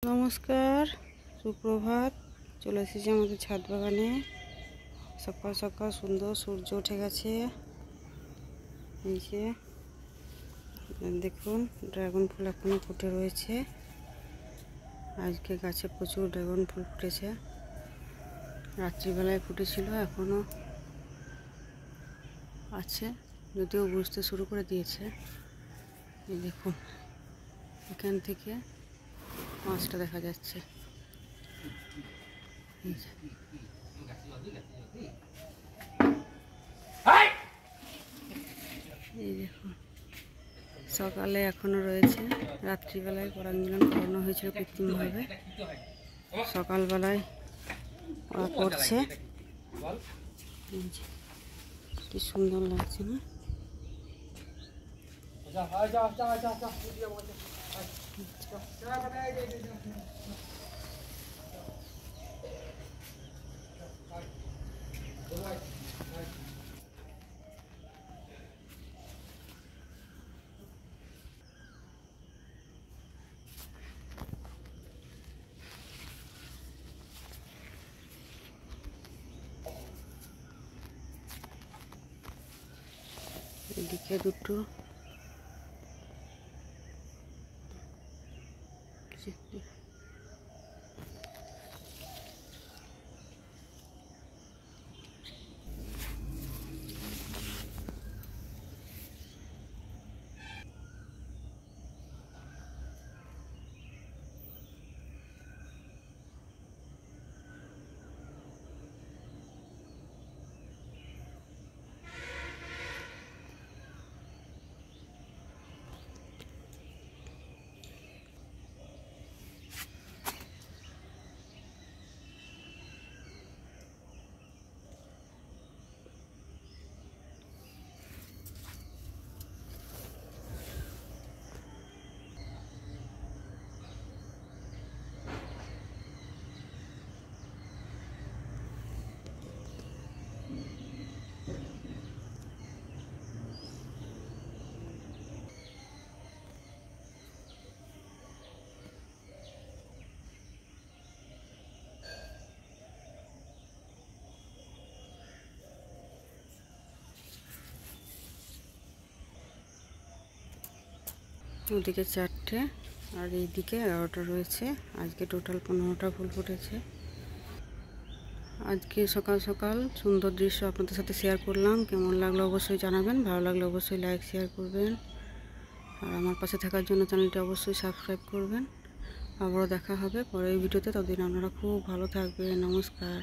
নমস্কার, সুপ্রভাত। চলে এসেছি আমাদের ছাদ বাগানে। সকাল সকাল সুন্দর সূর্য উঠে গেছে। এই যে দেখুন, ড্রাগন ফুল এখনো ফুটে রয়েছে। আজকে গাছে প্রচুর ড্রাগন ফুল ফুটেছে। রাত্রিবেলায় ফুটেছিল, এখনো আছে, যদিও বুঝতে শুরু করে দিয়েছে। এই দেখুন, এখান থেকে মাছটা দেখা যাচ্ছে। এই দেখুন, সকালে এখনো রয়েছে। রাত্রিবেলায় পরাগমিলন করানো হয়েছিল কৃত্রিমভাবে। সকালবেলায় ওরা করছে। কি সুন্দর লাগছে না? এদিকে দুটো ওদিকে 4টে আর এইদিকে 11টা রয়েছে। আজকে টোটাল 15টা ফুল ফুটেছে। আজকে সকাল সকাল সুন্দর দৃশ্য আপনাদের সাথে শেয়ার করলাম। কেমন লাগলো অবশ্যই জানাবেন। ভালো লাগলে অবশ্যই লাইক শেয়ার করবেন। আর আমার পাশে থাকার জন্য চ্যানেলটি অবশ্যই সাবস্ক্রাইব করবেন। আবারও দেখা হবে পরের ভিডিওতে। ততদিন আপনারা খুব ভালো থাকবেন। নমস্কার।